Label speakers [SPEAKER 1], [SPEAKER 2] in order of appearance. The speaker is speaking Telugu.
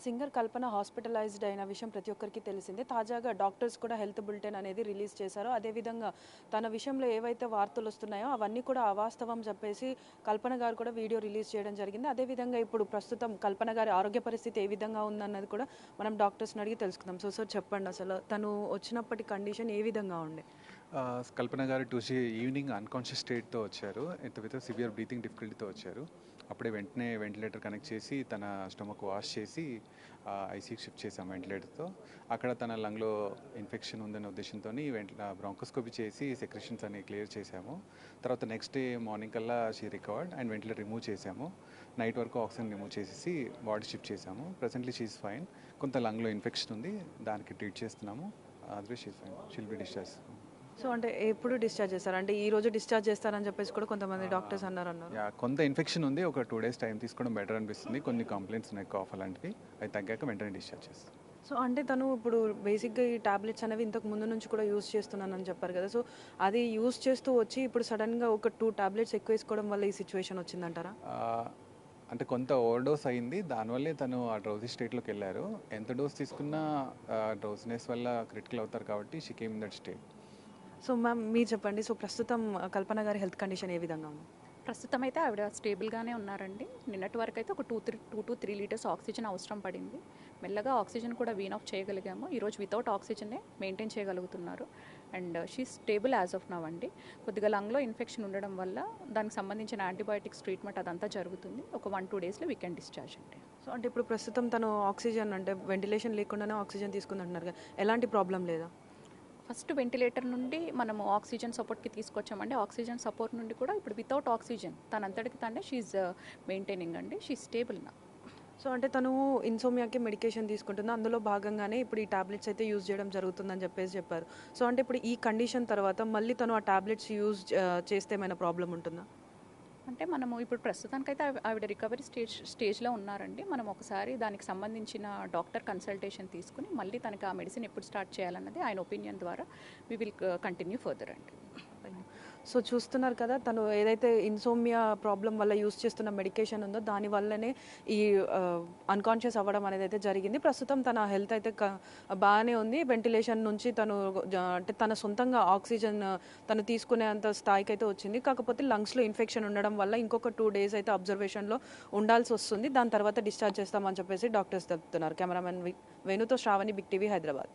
[SPEAKER 1] సింగర్ కల్పన హాస్పిటలైజ్డ్ అయిన విషయం ప్రతి ఒక్కరికి తెలిసిందే. తాజాగా డాక్టర్స్ కూడా హెల్త్ బులెటిన్ అనేది రిలీజ్ చేశారు. అదేవిధంగా తన విషయంలో ఏవైతే వార్తలు వస్తున్నాయో అవన్నీ కూడా అవాస్తవం చెప్పేసి కల్పన గారు కూడా వీడియో రిలీజ్ చేయడం జరిగింది. అదేవిధంగా ఇప్పుడు ప్రస్తుతం కల్పన గారి ఆరోగ్య పరిస్థితి ఏ విధంగా ఉందన్నది కూడా మనం డాక్టర్స్ని అడిగి తెలుసుకుందాం. సో చెప్పండి, అసలు తను వచ్చినప్పటి కండిషన్ ఏ విధంగా ఉండే?
[SPEAKER 2] కల్పన గారు ట్యూస్డే ఈవినింగ్ అన్కాన్షియస్ స్టేట్తో వచ్చారు. విత్ సివియర్ బ్రీతింగ్ డిఫికల్టీతో వచ్చారు. అప్పుడే వెంటనే వెంటిలేటర్ కనెక్ట్ చేసి తన స్టమక్ వాష్ చేసి ఐసీకి షిఫ్ట్ చేసాం వెంటిలేటర్తో. అక్కడ తన లంగ్లో ఇన్ఫెక్షన్ ఉందనే ఉద్దేశంతో బ్రాంకోస్కోపీ చేసి సెక్రెషన్స్ అన్ని క్లియర్ చేసాము. తర్వాత నెక్స్ట్ డే మార్నింగ్ కల్లా she recovered and ventilator remove చేసాము. నైట్ వరకు ఆక్సిజన్ రిమూవ్ చేసేసి బాడీ షిఫ్ట్ చేసాము. Presently she's fine. కొంత లంగ్లో ఇన్ఫెక్షన్ ఉంది, దానికి ట్రీట్ చేస్తున్నాము. Otherwise she's fine, she'll be discharge.
[SPEAKER 1] So అంటే ఎప్పుడు డిశ్చార్జ్ చేస్తారు? అంటే ఈ రోజు డిశ్చార్జ్ చేస్తారని చెప్పేసి కూడా కొంతమంది డాక్టర్స్ అన్నారు.
[SPEAKER 2] కొంత ఇన్ఫెక్షన్ ఉంది, ఒక 2 days టైం తీసుకోవడం బెటర్ అనిపిస్తుంది. కొన్ని కంప్లైంట్స్ ఉన్నాయి, కాఫ్ అలాంటివి. అవి తగ్గాక వెంటనే డిశ్చార్జ్ చేస్తాం.
[SPEAKER 1] సో అంటే తను ఇప్పుడు బేసిక్గా ఈ టాబ్లెట్స్ అనేవి ఇంతకు ముందు నుంచి కూడా యూస్ చేస్తున్నానని చెప్పారు కదా. సో అది యూస్ చేస్తూ వచ్చి ఇప్పుడు సడన్గా ఒక 2 టాబ్లెట్స్ ఎక్కువ వేసుకోవడం వల్ల ఈ సిచ్యువేషన్ వచ్చిందంటారా?
[SPEAKER 2] అంటే కొంత ఓవర్ డోస్ అయింది, దానివల్లే తను ఆ డ్రౌజీ స్టేట్లోకి వెళ్ళారు. ఎంత డోస్ తీసుకున్నా డ్రౌజినెస్ వల్ల క్రిటికల్ అవుతారు కాబట్టి she came in that state.
[SPEAKER 1] So ma'am మీరు చెప్పండి, సో ప్రస్తుతం కల్పన గారి హెల్త్ కండిషన్ ఏ విధంగా ఉంది?
[SPEAKER 3] ప్రస్తుతం అయితే ఆవిడ స్టేబుల్గానే ఉన్నారండి. నిన్నటి వరకు అయితే ఒక 2 to 3 లీటర్స్ ఆక్సిజన్ అవసరం పడింది. మెల్లగా ఆక్సిజన్ కూడా వీన్ ఆఫ్ చేయగలిగాము. ఈరోజు వితౌట్ ఆక్సిజనే మెయింటైన్ చేయగలుగుతున్నారు. And she stable as of now అండి. కొద్దిగా లంగ్లో ఇన్ఫెక్షన్ ఉండడం వల్ల దానికి సంబంధించిన యాంటీబయాటిక్స్ ట్రీట్మెంట్ అదంతా జరుగుతుంది. ఒక 1-2 daysలో వీ కెన్ డిశ్చార్జ్ అండి.
[SPEAKER 1] సో అంటే ఇప్పుడు ప్రస్తుతం తను ఆక్సిజన్ అంటే వెంటిలేషన్ లేకుండానే ఆక్సిజన్ తీసుకుందంటున్నారు కదా, ఎలాంటి ప్రాబ్లం లేదా?
[SPEAKER 3] ఫస్ట్ వెంటిలేటర్ నుండి మనము ఆక్సిజన్ సపోర్ట్కి తీసుకొచ్చామండి. ఆక్సిజన్ సపోర్ట్ నుండి కూడా ఇప్పుడు వితౌట్ ఆక్సిజన్ తనంతటికి తానే షీఈ్ మెయింటైనింగ్ అండి. షీ స్టేబుల్ నా.
[SPEAKER 1] సో అంటే తను ఇన్సోమియాకి మెడికేషన్ తీసుకుంటుంది, అందులో భాగంగానే ఇప్పుడు ఈ టాబ్లెట్స్ అయితే యూజ్ చేయడం జరుగుతుందని చెప్పారు. సో అంటే ఇప్పుడు ఈ కండిషన్ తర్వాత మళ్ళీ తను ఆ టాబ్లెట్స్ యూజ్ చేస్తే ఏమైనా ప్రాబ్లం ఉంటుందా?
[SPEAKER 3] అంటే మనము ఇప్పుడు ప్రస్తుతానికైతే ఆవిడ రికవరీ స్టేజ్లో ఉన్నారండి. మనం ఒకసారి దానికి సంబంధించిన డాక్టర్ కన్సల్టేషన్ తీసుకుని మళ్ళీ తనకి ఆ మెడిసిన్ ఎప్పుడు స్టార్ట్ చేయాలన్నది ఆయన ఒపీనియన్ ద్వారా వి విల్ కంటిన్యూ ఫర్దర్ అండి.
[SPEAKER 1] సో చూస్తున్నారు కదా, తను ఏదైతే ఇన్సోమియా ప్రాబ్లం వల్ల యూస్ చేస్తున్న మెడికేషన్ ఉందో దానివల్లనే ఈ అన్కాన్షియస్ అవ్వడం అనేది అయితే జరిగింది. ప్రస్తుతం తన హెల్త్ అయితే బాగానే ఉంది. వెంటిలేషన్ నుంచి తను అంటే తన సొంతంగా ఆక్సిజన్ తను తీసుకునేంత స్థాయికి అయితే వచ్చింది. కాకపోతే లంగ్స్లో ఇన్ఫెక్షన్ ఉండడం వల్ల ఇంకొక 2 days అయితే అబ్జర్వేషన్లో ఉండాల్సి వస్తుంది. దాని తర్వాత డిశ్చార్జ్ చేస్తామని చెప్పేసి డాక్టర్స్ చెప్తున్నారు. కెమెరామెన్ వేణుతో శ్రావణి, బిగ్ టీవీ, హైదరాబాద్.